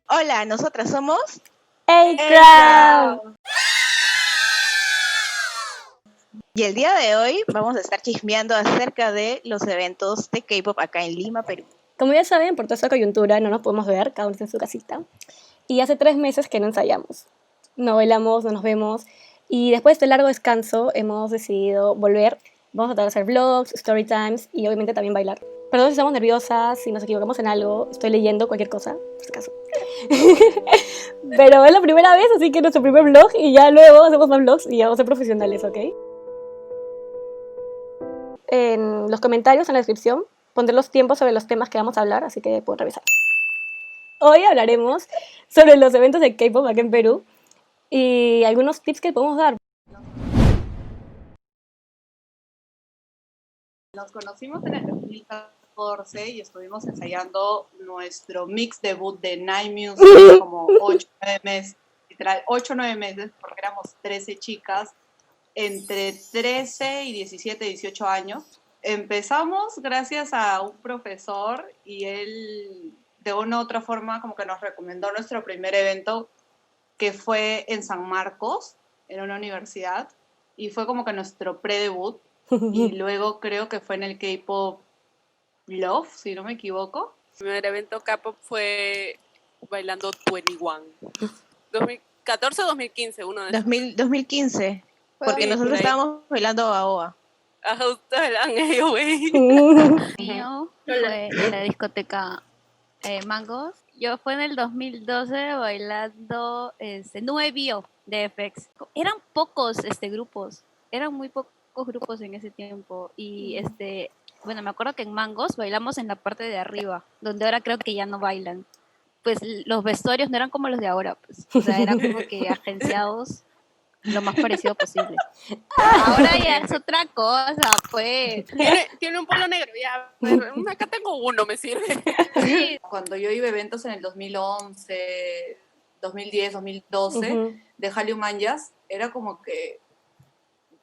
Hola, nosotras somos A-Crowd. y el día de hoy vamos a estar chismeando acerca de los eventos de K-pop acá en Lima, Perú. Como ya saben, por toda esta coyuntura no nos podemos ver, cada uno está en su casita. Y hace 3 meses que no ensayamos. No bailamos, no nos vemos. Y después de este largo descanso hemos decidido volver. Vamos a tratar de hacer vlogs, story times y obviamente también bailar. Perdón si estamos nerviosas, si nos equivocamos en algo, estoy leyendo cualquier cosa, por si acaso. Pero es la primera vez, así que nuestro primer vlog y ya luego hacemos más vlogs y ya vamos a ser profesionales, ¿ok? En los comentarios, en la descripción, pondré los tiempos sobre los temas que vamos a hablar, así que pueden revisar. Hoy hablaremos sobre los eventos de K-pop acá en Perú y algunos tips que podemos dar. Nos conocimos en el 2014 y estuvimos ensayando nuestro mix debut de Night Music como 8 o 9 meses, literal 8 o 9 meses, porque éramos 13 chicas entre 13 y 17, 18 años. Empezamos gracias a un profesor y él de una u otra forma como que nos recomendó nuestro primer evento, que fue en San Marcos, en una universidad, y fue como que nuestro pre-debut. Y luego creo que fue en el K-Pop Love, si no me equivoco. Mi primer evento K-Pop fue bailando 21. 2014 o 2015, uno de esos. 2015, porque Sí, nosotros por ahí. estábamos bailando AOA. Ajá, ustedes eran ellos, güey. Mío fue en la discoteca Mangos. Yo fue en el 2012 bailando Nuevio de FX. Eran pocos grupos, eran muy pocos grupos en ese tiempo y bueno, me acuerdo que en Mangos bailamos en la parte de arriba, donde ahora creo que ya no bailan. Pues los vestuarios no eran como los de ahora, pues, o sea, eran como que agenciados lo más parecido posible. Ahora ya es otra cosa, pues. Tiene un polo negro, ya. Pues, acá tengo uno, me sirve. Sí, Cuando yo iba a eventos en el 2011, 2010, 2012, de Hallyu Manjas, era como que,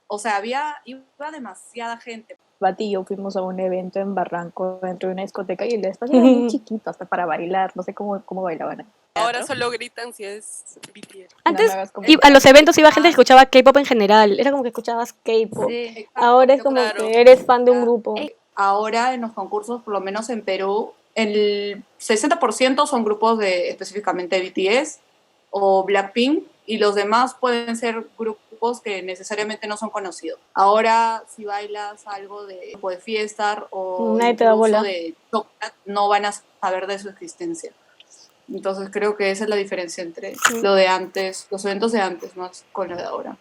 o sea, iba demasiada gente. Bati y yo fuimos a un evento en Barranco dentro de una discoteca y el espacio era muy chiquito hasta para bailar, no sé cómo bailaban. Ahora solo gritan si es BTS. Antes No me hagas como- a los eventos iba gente que escuchaba K-pop en general, era como que escuchabas K-pop. sí. Ahora es como Claro. que eres fan de un grupo. Ahora en los concursos, por lo menos en Perú, el 60% son grupos de específicamente BTS o Blackpink y los demás pueden ser grupos que necesariamente no son conocidos. Ahora si bailas algo de grupo de Fiestar o Nadie te da bola. de Chocolate, no van a saber de su existencia. Entonces creo que esa es la diferencia entre lo de antes, los eventos de antes más con lo de ahora.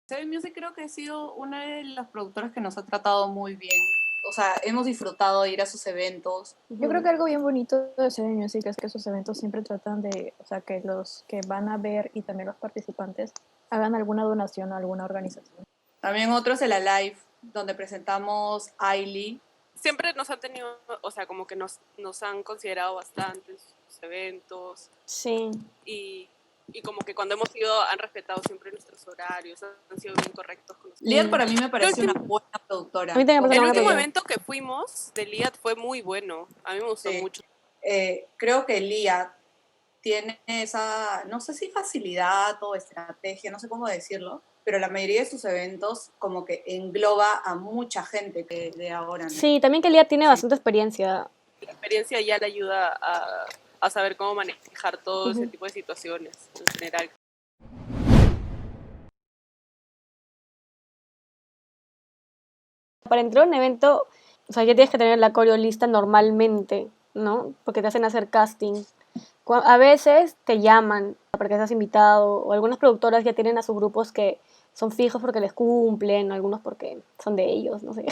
Seven Music creo que ha sido una de las productoras que nos ha tratado muy bien. O sea, hemos disfrutado de ir a sus eventos. Yo creo que algo bien bonito de Seven Music es que esos eventos siempre tratan de, o sea, que los que van a ver y también los participantes hagan alguna donación a alguna organización. También otro es el Alive, donde presentamos Ailey. Siempre nos han tenido, o sea, como que nos han considerado bastante en sus eventos Sí. y como que cuando hemos ido han respetado siempre nuestros horarios, han sido bien correctos con nosotros. Liat para mí me parece una buena productora. A mí también me parece El una último buena evento que fuimos de Liat fue muy bueno, a mí me gustó Sí. mucho. Creo que Liat tiene esa, no sé si facilidad o estrategia, no sé cómo decirlo, pero la mayoría de sus eventos como que engloba a mucha gente que de ahora, ¿no? Sí, también que Lía tiene bastante experiencia. La experiencia ya le ayuda a saber cómo manejar todo ese tipo de situaciones en general. Para entrar a un evento, o sea, ya tienes que tener la coreo lista normalmente, ¿no? Porque te hacen hacer casting. A veces te llaman para que seas invitado, o algunas productoras ya tienen a sus grupos que son fijos porque les cumplen, algunos porque son de ellos, no sé.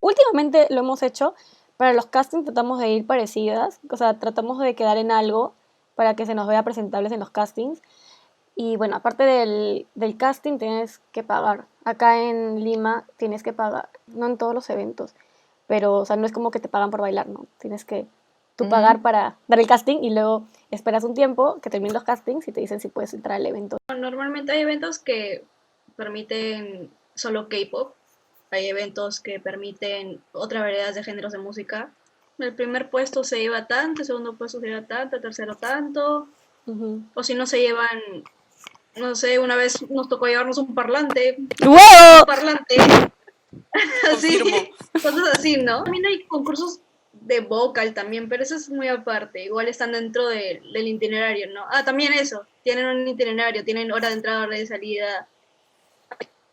Últimamente lo hemos hecho, para los castings tratamos de ir parecidas, o sea, tratamos de quedar en algo para que se nos vea presentables en los castings. Y bueno, aparte del casting tienes que pagar. Acá en Lima tienes que pagar, no en todos los eventos, pero o sea, no es como que te pagan por bailar, ¿no? Tienes que tú pagar para dar el casting y luego esperas un tiempo que terminen los castings y te dicen si puedes entrar al evento. Normalmente hay eventos que permiten solo K-pop. Hay eventos que permiten otras variedades de géneros de música. El primer puesto se lleva tanto, el segundo puesto se lleva tanto, el tercero tanto. Ujú. O si no se llevan, no sé, una vez nos tocó llevarnos un parlante. ¡Wow! Un parlante. Así, Confirmo. cosas así, ¿no? También hay concursos de vocal también, pero eso es muy aparte. Igual están dentro del itinerario, ¿no? Ah, también eso. Tienen un itinerario, tienen hora de entrada, hora de salida,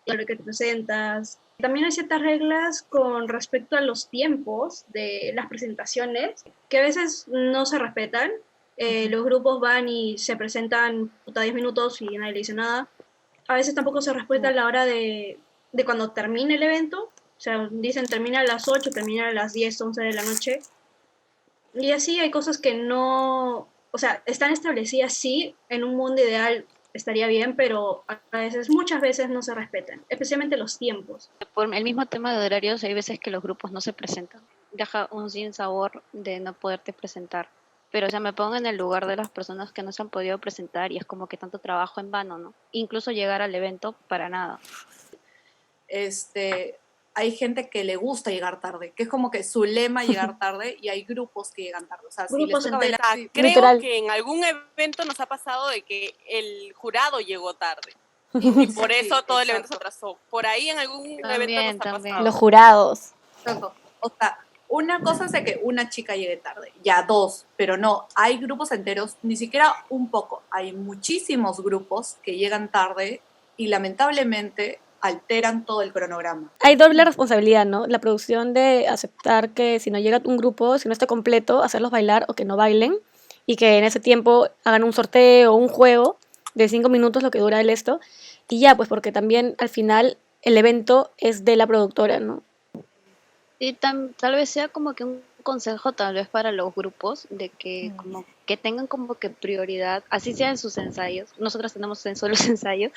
hora que te presentas. También hay ciertas reglas con respecto a los tiempos de las presentaciones que a veces no se respetan. Los grupos van y se presentan 10 minutos y nadie le dice nada. A veces tampoco se respeta la hora de cuando termine el evento. O sea, dicen termina a las 8, termina a las 10, 11 de la noche. Y así hay cosas que no, o sea, están establecidas, sí, en un mundo ideal estaría bien, pero a veces, muchas veces no se respetan, especialmente los tiempos. Por el mismo tema de horarios, hay veces que los grupos no se presentan. Deja un sinsabor de no poderte presentar. Pero, o sea, me pongo en el lugar de las personas que no se han podido presentar y es como que tanto trabajo en vano, ¿no? Incluso llegar al evento para nada. Hay gente que le gusta llegar tarde, que es como que su lema llegar tarde, y hay grupos que llegan tarde. O sea, si les Grupos toca enteros. bailar, Creo Literal. que en algún evento nos ha pasado de que el jurado llegó tarde. Y por eso todo el evento se atrasó. Por ahí en algún evento nos ha También. pasado. Los jurados. exacto. O sea, una cosa es de que una chica llegue tarde, ya dos, pero no, hay grupos enteros, ni siquiera un poco, hay muchísimos grupos que llegan tarde y lamentablemente alteran todo el cronograma. Hay doble responsabilidad, ¿no? La producción de aceptar que si no llega un grupo, si no está completo, hacerlos bailar o que no bailen y que en ese tiempo hagan un sorteo o un juego de 5 minutos, lo que dura el esto. Y ya, pues porque también al final el evento es de la productora, ¿no? Y tal vez sea como que un consejo tal vez para los grupos de que como que tengan como que prioridad, así sea en sus ensayos. Nosotros tenemos en solo ensayos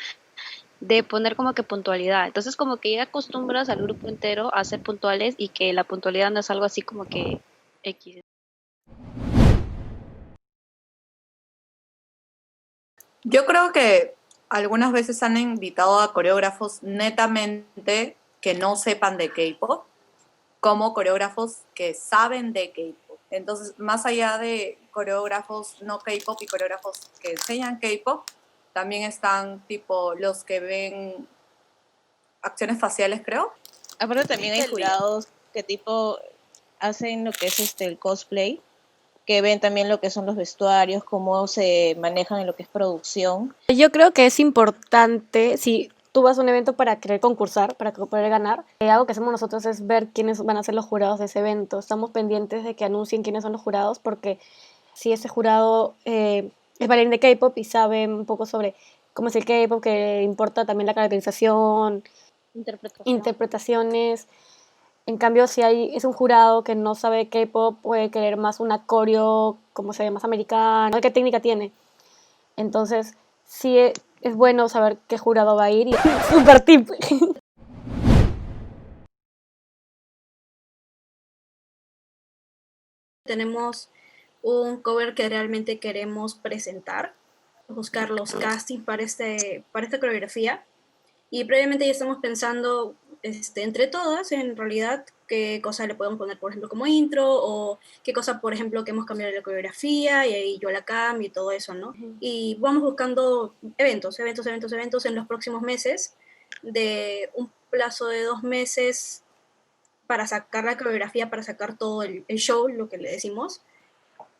de poner como que puntualidad. Entonces como que ya acostumbras al grupo entero a ser puntuales y que la puntualidad no es algo así como que X. Yo creo que algunas veces han invitado a coreógrafos netamente que no sepan de K-pop, como coreógrafos que saben de K-pop. Entonces, más allá de coreógrafos no K-pop y coreógrafos que enseñan K-pop, también están tipo los que ven acciones faciales, creo. Aparte también hay jurados que tipo hacen lo que es el cosplay, que ven también lo que son los vestuarios, cómo se manejan en lo que es producción. Yo creo que es importante, si tú vas a un evento para querer concursar, para poder ganar, algo que hacemos nosotros es ver quiénes van a ser los jurados de ese evento. Estamos pendientes de que anuncien quiénes son los jurados, porque si ese jurado es bailarín de K-pop y sabe un poco sobre cómo es el K-pop, que importa también la caracterización, interpretaciones. En cambio, si es un jurado que no sabe K-pop, puede querer más una coreo, como se ve, más americana, qué técnica tiene. Entonces, sí es bueno saber qué jurado va a ir y super tip. Tenemos un cover que realmente queremos presentar, buscar los castings para esta coreografía. Y previamente ya estamos pensando entre todas, en realidad, qué cosa le podemos poner, por ejemplo, como intro, o qué cosa, por ejemplo, que hemos cambiado la coreografía, y ahí yo la cambio y todo eso, ¿no? Y vamos buscando eventos en los próximos meses, de un plazo de 2 meses para sacar la coreografía, para sacar todo el show, lo que le decimos.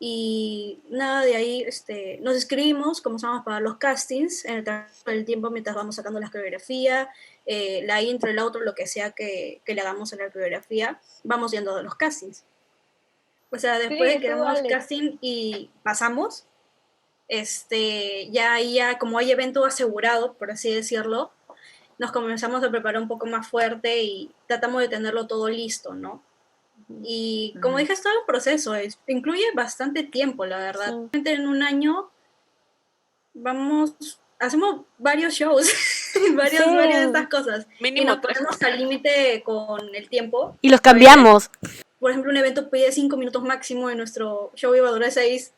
Y nada, de ahí nos escribimos, comenzamos a pagar los castings en el transcurso del tiempo mientras vamos sacando la coreografía, la intro, el outro, lo que sea que le hagamos en la coreografía, vamos yendo a los castings. O sea, después de que hagamos casting y pasamos, ya como hay evento asegurado, por así decirlo, nos comenzamos a preparar un poco más fuerte y tratamos de tenerlo todo listo, ¿no? Y como dije, es todo un proceso, incluye bastante tiempo, la verdad. Sí. En un año hacemos varios shows, varias de estas cosas. Mínimo y nos 3. ponemos al límite con el tiempo. Y los cambiamos. Por ejemplo, un evento pide 5 minutos máximo y nuestro show iba a durar 6.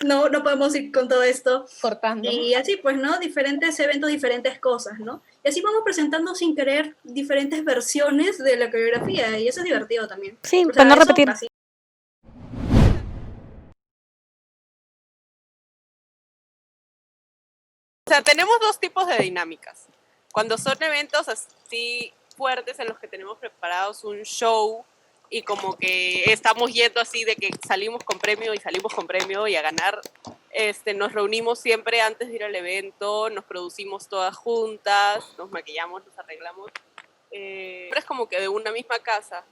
no podemos ir con todo esto. Cortando. Y así, pues, ¿no? Diferentes eventos, diferentes cosas, ¿no? Y así vamos presentando sin querer diferentes versiones de la coreografía y eso es divertido también. Sí, O sea, para no eso repetir. así. O sea, tenemos dos tipos de dinámicas. Cuando son eventos así fuertes en los que tenemos preparados un show y como que estamos yendo así de que salimos con premio y a ganar, nos reunimos siempre antes de ir al evento, nos producimos todas juntas, nos maquillamos, nos arreglamos. Siempre es como que de una misma casa.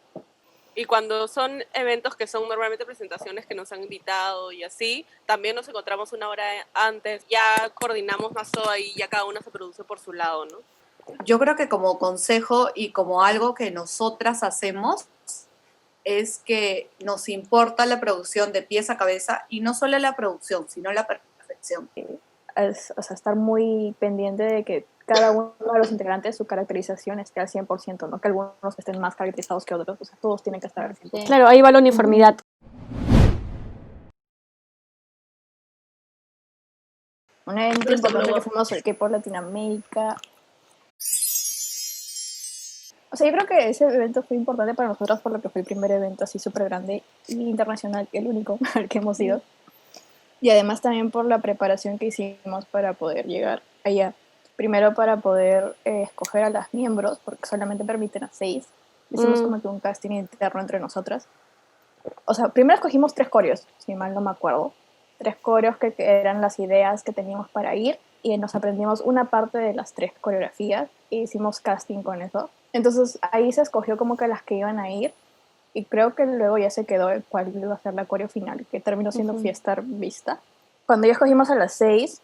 Y cuando son eventos que son normalmente presentaciones que nos han invitado y así, también nos encontramos una hora antes, ya coordinamos más todo ahí, ya cada una se produce por su lado, ¿no? Yo creo que como consejo y como algo que nosotras hacemos es que nos importa la producción de pies a cabeza y no solo la producción, sino la perfección. O sea, estar muy pendiente de que cada uno de los integrantes, su caracterización esté al 100%, no que algunos estén más caracterizados que otros, o sea, todos tienen que estar al 100%. Claro, ahí va la uniformidad. Un evento importante que fuimos el K-Pop Latinoamérica. O sea, yo creo que ese evento fue importante para nosotros por lo que fue el primer evento así súper grande y internacional, el único al que hemos ido. Y además también por la preparación que hicimos para poder llegar allá. Primero para poder escoger a las miembros, porque solamente permiten a 6. Hicimos como que un casting interno entre nosotras. O sea, primero escogimos 3 coreos, si mal no me acuerdo. 3 coreos que eran las ideas que teníamos para ir y nos aprendimos una parte de las 3 coreografías e hicimos casting con eso. Entonces ahí se escogió como que las que iban a ir y creo que luego ya se quedó el cual iba a ser la coreo final, que terminó siendo Fiesta Vista. Cuando ya escogimos a las 6,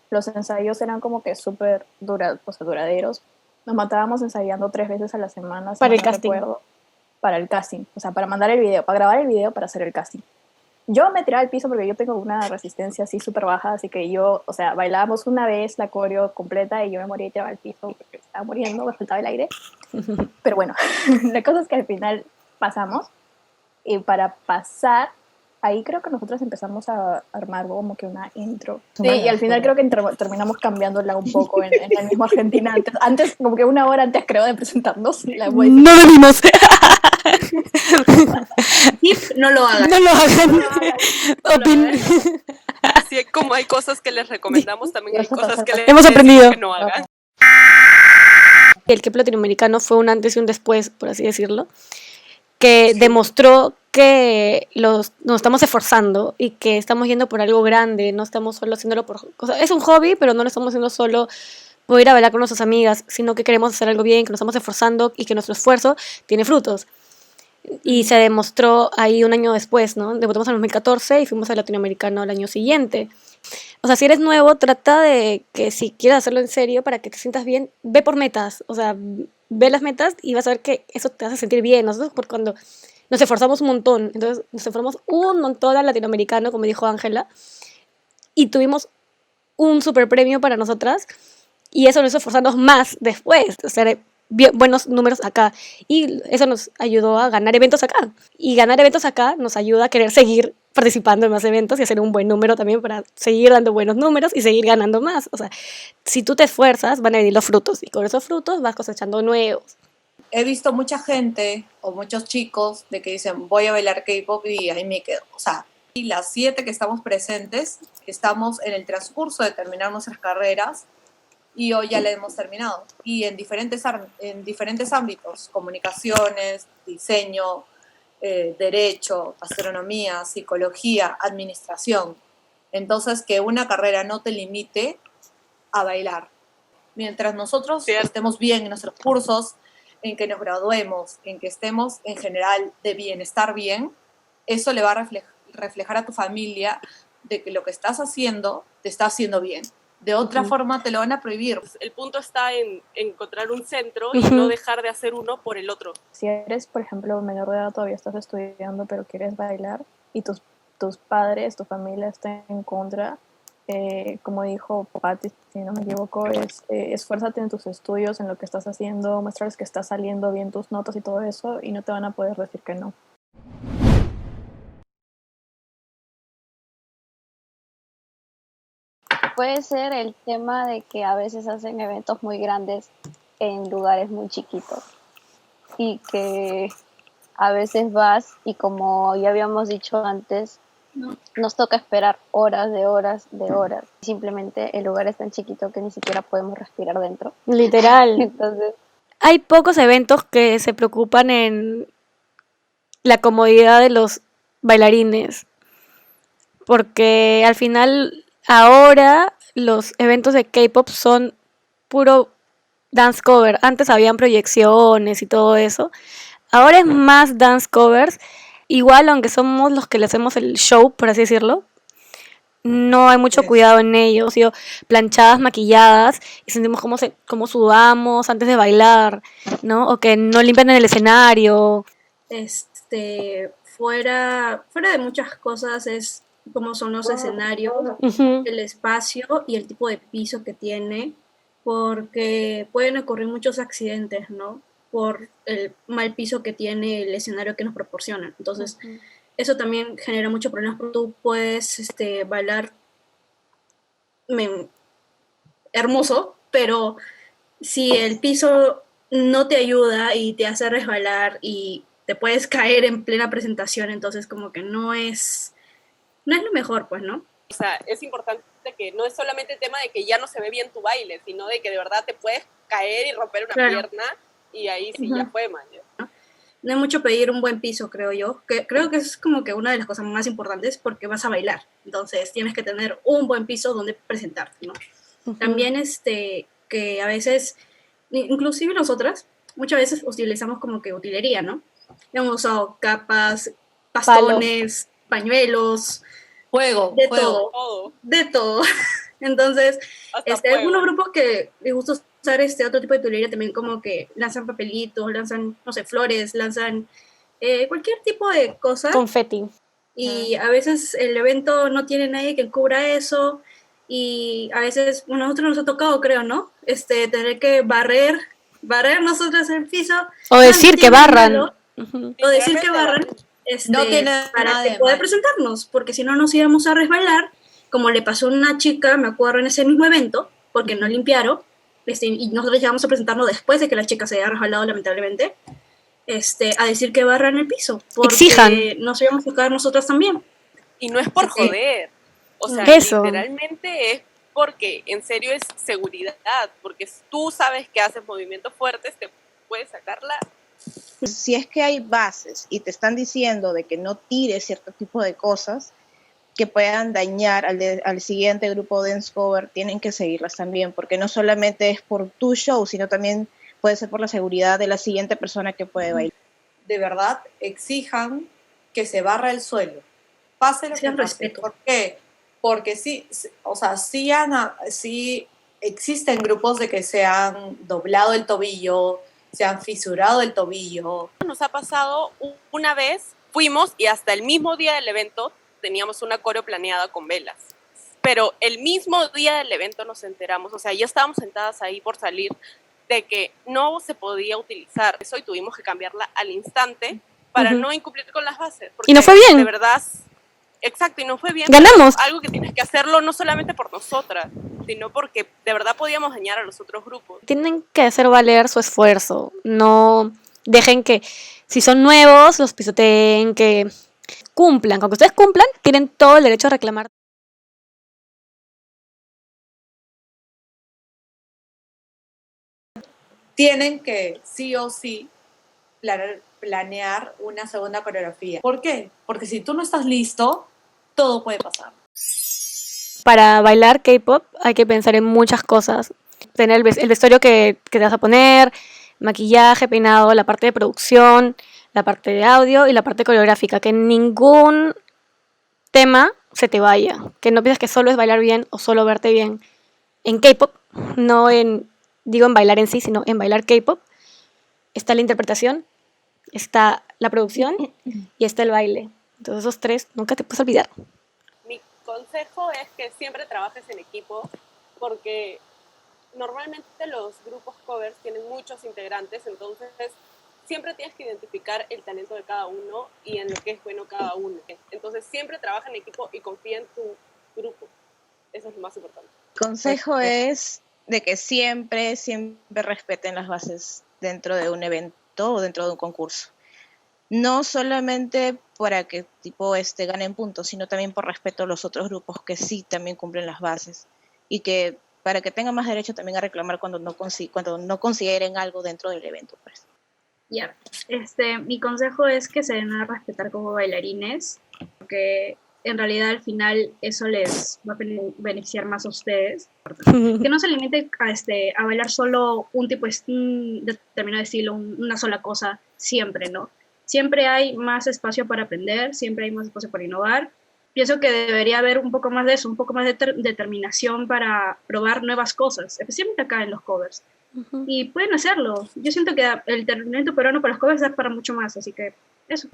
los ensayos eran como que súper duraderos. Nos matábamos ensayando 3 veces a la semana. Para el casting. Para el casting, o sea, para mandar el video, para grabar el video, para hacer el casting. Yo me tiraba al piso porque yo tengo una resistencia así súper baja, así que yo, o sea, bailábamos una vez la coreo completa y yo me moría y tiraba al piso porque estaba muriendo, me faltaba el aire. Pero bueno, la cosa es que al final pasamos y para pasar, ahí creo que nosotros empezamos a armar como que una intro. Sí, y al final creo que terminamos cambiándola un poco en el mismo Argentina. Antes, como que una hora antes creo de presentarnos. No lo vimos. No lo hagan. No lo hagan. Así como hay cosas que les recomendamos, también hay cosas que les hemos aprendido que no hagan. El K-Pop latinoamericano fue un antes y un después, por así decirlo, que demostró que nos estamos esforzando y que estamos yendo por algo grande, no estamos solo haciéndolo por... O sea, es un hobby, pero no lo estamos haciendo solo por ir a bailar con nuestras amigas, sino que queremos hacer algo bien, que nos estamos esforzando y que nuestro esfuerzo tiene frutos. Y se demostró ahí un año después, ¿no? Debutamos en 2014 y fuimos al latinoamericano al año siguiente. O sea, si eres nuevo, trata de que si quieres hacerlo en serio para que te sientas bien, ve por metas. O sea, ve las metas y vas a ver que eso te hace sentir bien. Nosotros, por cuando nos esforzamos un montón, entonces nos esforzamos un montón al latinoamericano, como dijo Ángela, y tuvimos un super premio para nosotras, y eso nos hizo esforzarnos más después, o sea, buenos números acá, y eso nos ayudó a ganar eventos acá, y ganar eventos acá nos ayuda a querer seguir participando en más eventos y hacer un buen número también para seguir dando buenos números y seguir ganando más. O sea, si tú te esfuerzas, van a venir los frutos, y con esos frutos vas cosechando nuevos. He visto mucha gente o muchos chicos de que dicen voy a bailar K-pop y ahí me quedo. O sea, y las 7 que estamos presentes, estamos en el transcurso de terminar nuestras carreras y hoy ya la hemos terminado. Y en diferentes ámbitos, comunicaciones, diseño, derecho, astronomía, psicología, administración. Entonces, que una carrera no te limite a bailar. Mientras nosotros estemos bien en nuestros cursos, en que nos graduemos, en que estemos en general de bienestar bien, eso le va a reflejar a tu familia de que lo que estás haciendo te está haciendo bien. De otra forma te lo van a prohibir. El punto está en encontrar un centro y no dejar de hacer uno por el otro. Si eres, por ejemplo, menor de edad, todavía estás estudiando pero quieres bailar y tus padres, tu familia están en contra, como dijo Patti, si no me equivoco, esfuérzate en tus estudios, en lo que estás haciendo, muéstrales que estás saliendo bien tus notas y todo eso, y no te van a poder decir que no. puede ser el tema de que a veces hacen eventos muy grandes en lugares muy chiquitos y que a veces vas y como ya habíamos dicho antes, nos toca esperar horas de horas de horas. Simplemente el lugar es tan chiquito que ni siquiera podemos respirar dentro. Literal. Entonces, Hay pocos eventos que se preocupan en la comodidad de los bailarines, porque al final ahora los eventos de K-pop son puro dance cover. Antes habían proyecciones y todo eso. Ahora es más dance covers. Igual, aunque somos los que le hacemos el show, por así decirlo, no hay mucho cuidado en ellos. Sido planchadas, maquilladas y sentimos cómo sudamos antes de bailar, ¿no? O que no limpian el escenario. Fuera de muchas cosas es cómo son los escenarios, Ujú. el espacio y el tipo de piso que tiene, porque pueden ocurrir muchos accidentes, ¿no? Por el mal piso que tiene el escenario que nos proporcionan. Entonces, eso también genera muchos problemas porque tú puedes bailar hermoso, pero si el piso no te ayuda y te hace resbalar y te puedes caer en plena presentación, entonces como que no es lo mejor, pues, ¿no? O sea, es importante que no es solamente el tema de que ya no se ve bien tu baile, sino de que de verdad te puedes caer y romper una pierna y ahí sí ya fue, man. No hay mucho pedir un buen piso, creo yo. Creo que es como que una de las cosas más importantes porque vas a bailar. Entonces tienes que tener un buen piso donde presentarte, ¿no? También que a veces, inclusive nosotras, muchas veces utilizamos como que utilería, ¿no? Hemos usado capas, bastones, pañuelos, de todo. Entonces, algunos grupos que les gusta usar otro tipo de utilería también como que lanzan papelitos, lanzan, no sé, flores, lanzan cualquier tipo de cosa. Confeti. Y a veces el evento no tiene nadie que cubra eso y a veces, bueno, a nosotros nos ha tocado, creo, ¿no? Tener que barrer nosotros el piso. O decir que barran. O decir que barran No tiene para nada que de poder malo. presentarnos, porque si no nos íbamos a resbalar, como le pasó a una chica, me acuerdo, en ese mismo evento, porque no limpiaron, y nosotros llegamos a presentarnos después de que la chica se haya resbalado, lamentablemente, a decir que barran el piso, porque Exijan. nos íbamos a tocar nosotras también. Y no es por joder, o sea, Eso. literalmente es porque en serio es seguridad, porque tú sabes que haces movimientos fuertes, te puedes sacarla. Si es que hay bases y te están diciendo de que no tires cierto tipo de cosas que puedan dañar al siguiente grupo de dance cover, tienen que seguirlas también, porque no solamente es por tu show, sino también puede ser por la seguridad de la siguiente persona que puede bailar. De verdad, exijan que se barra el suelo. Pase lo que pase. Respeto. ¿Por qué? Porque sí, o sea, sí existen grupos de que se han doblado el tobillo, se han fisurado el tobillo. Nos ha pasado una vez, fuimos y hasta el mismo día del evento teníamos una coreo planeada con velas. Pero el mismo día del evento nos enteramos, o sea, ya estábamos sentadas ahí por salir, de que no se podía utilizar eso y tuvimos que cambiarla al instante para no incumplir con las bases. Y no fue bien. De verdad, exacto, y no fue bien. Ganamos. Algo que tienes que hacerlo no solamente por nosotras, sino porque de verdad podíamos dañar a los otros grupos. Tienen que hacer valer su esfuerzo. No dejen que, si son nuevos, los pisoteen, que cumplan. Con que ustedes cumplan, tienen todo el derecho a reclamar. Tienen que sí o sí planear una segunda coreografía. ¿Por qué? Porque si tú no estás listo, todo puede pasar. Para bailar K-pop hay que pensar en muchas cosas. Tener el vestuario que te vas a poner, maquillaje, peinado, la parte de producción, la parte de audio y la parte coreográfica. Que ningún tema se te vaya. Que no pienses que solo es bailar bien o solo verte bien. En K-pop, no en bailar en sí, sino en bailar K-pop, está la interpretación, está la producción y está el baile. Entonces esos tres nunca te puedes olvidar. Mi consejo es que siempre trabajes en equipo, porque normalmente los grupos covers tienen muchos integrantes, entonces siempre tienes que identificar el talento de cada uno y en lo que es bueno cada uno. Entonces siempre trabaja en equipo y confía en tu grupo. Eso es lo más importante. Consejo es de que siempre respeten las bases dentro de un evento o dentro de un concurso. No solamente para que ganen puntos, sino también por respeto a los otros grupos que sí también cumplen las bases y que para que tengan más derecho también a reclamar cuando no consideren algo dentro del evento, pues. Ya, mi consejo es que se den a respetar como bailarines, porque en realidad al final eso les va a beneficiar más a ustedes. Que no se limiten a bailar solo un determinado estilo, una sola cosa, siempre, ¿no? Siempre hay más espacio para aprender, siempre hay más espacio para innovar. Pienso que debería haber un poco más de eso, un poco más de determinación para probar nuevas cosas, especialmente acá en los covers. Y pueden hacerlo. Yo siento que el talento peruano para los covers da para mucho más, así que eso.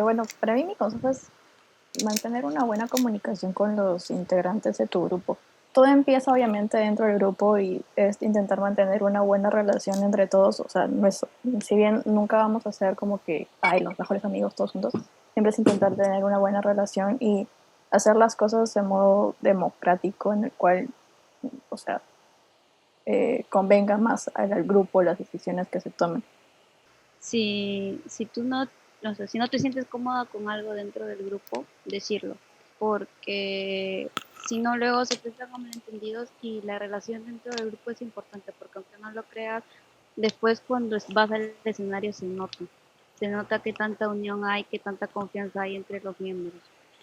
Bueno, para mí mi consejo es mantener una buena comunicación con los integrantes de tu grupo. Todo empieza obviamente dentro del grupo y es intentar mantener una buena relación entre todos. O sea, si bien nunca vamos a ser como que los mejores amigos todos juntos, siempre es intentar tener una buena relación y hacer las cosas de modo democrático en el cual, o sea, convenga más al grupo las decisiones que se tomen. Si tú no sé, si no te sientes cómoda con algo dentro del grupo, decirlo, porque si no luego se prestan malentendidos y la relación dentro del grupo es importante, porque aunque no lo creas, después cuando vas al escenario se nota qué tanta unión hay, qué tanta confianza hay entre los miembros.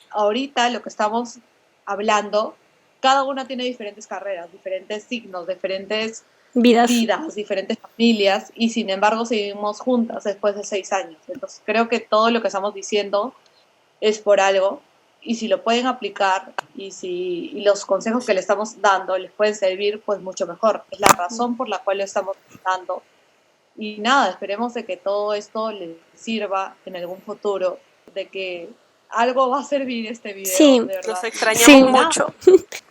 Ahorita lo que estamos hablando, cada una tiene diferentes carreras, diferentes signos, diferentes vidas, diferentes familias, y sin embargo seguimos juntas después de 6 años. Entonces creo que todo lo que estamos diciendo es por algo, y si lo pueden aplicar y los consejos que le estamos dando les pueden servir, pues mucho mejor. Es la razón por la cual lo estamos dando. Y nada, esperemos de que todo esto les sirva en algún futuro, de que algo va a servir este video. Sí, de verdad. Nos extrañamos mucho.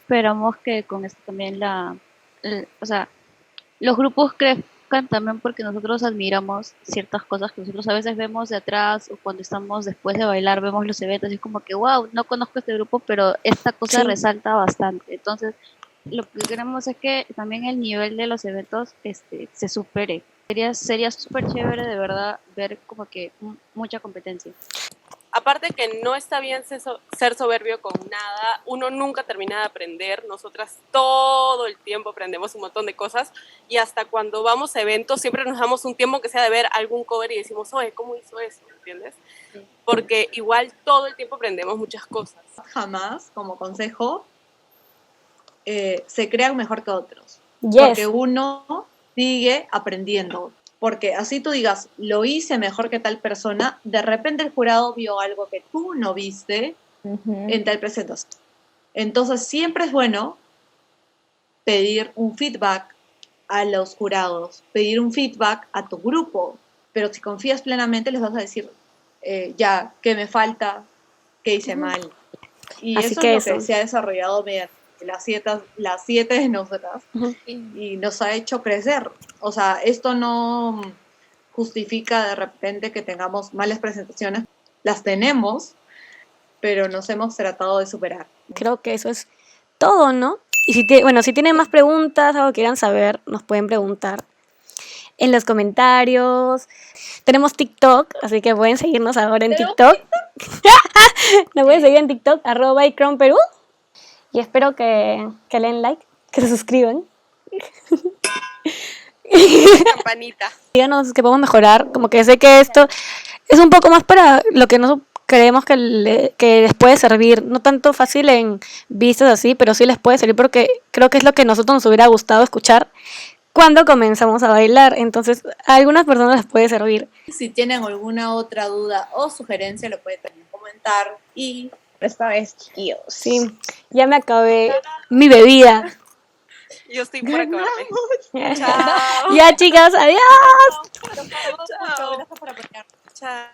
Esperamos que con esto también o sea, los grupos crezcan también, porque nosotros admiramos ciertas cosas que nosotros a veces vemos de atrás, o cuando estamos después de bailar vemos los eventos y es como que wow, no conozco este grupo, pero esta cosa resalta bastante. Entonces lo que queremos es que también el nivel de los eventos se supere. Sería súper chévere de verdad ver como que mucha competencia. Aparte que no está bien ser soberbio con nada, uno nunca termina de aprender, nosotras todo el tiempo aprendemos un montón de cosas, y hasta cuando vamos a eventos siempre nos damos un tiempo que sea de ver algún cover y decimos, oye, ¿cómo hizo eso? ¿Entiendes? Sí. Porque igual todo el tiempo aprendemos muchas cosas. Jamás, como consejo, se crean mejor que otros, porque uno sigue aprendiendo. Porque así tú digas, lo hice mejor que tal persona, de repente el jurado vio algo que tú no viste en tal presentación. Entonces siempre es bueno pedir un feedback a los jurados, pedir un feedback a tu grupo, pero si confías plenamente les vas a decir, ya, ¿qué me falta? ¿Qué hice mal? Y así eso es lo que se ha desarrollado mediante las siete de nosotras, y nos ha hecho crecer. O sea, esto no justifica de repente que tengamos malas presentaciones, las tenemos, pero nos hemos tratado de superar. Creo que eso es todo, ¿no? Y si tienen más preguntas, algo que quieran saber, nos pueden preguntar en los comentarios. Tenemos TikTok, así que pueden seguirnos ahora en TikTok. Nos pueden seguir en TikTok, @icronperú. Y espero que le den like, que se suscriban. Campanita. Díganos qué podemos mejorar. Como que sé que esto es un poco más para lo que nosotros creemos que les puede servir. No tanto fácil en vistas así, pero sí les puede servir porque creo que es lo que a nosotros nos hubiera gustado escuchar cuando comenzamos a bailar. Entonces, a algunas personas les puede servir. Si tienen alguna otra duda o sugerencia, lo pueden también comentar. Y esta vez, chiquillos. Sí, ya me acabé mi bebida. Yo estoy por acabarme. Chao. Ya, chicas, adiós. Chao. Gracias por apoyarnos. Chao.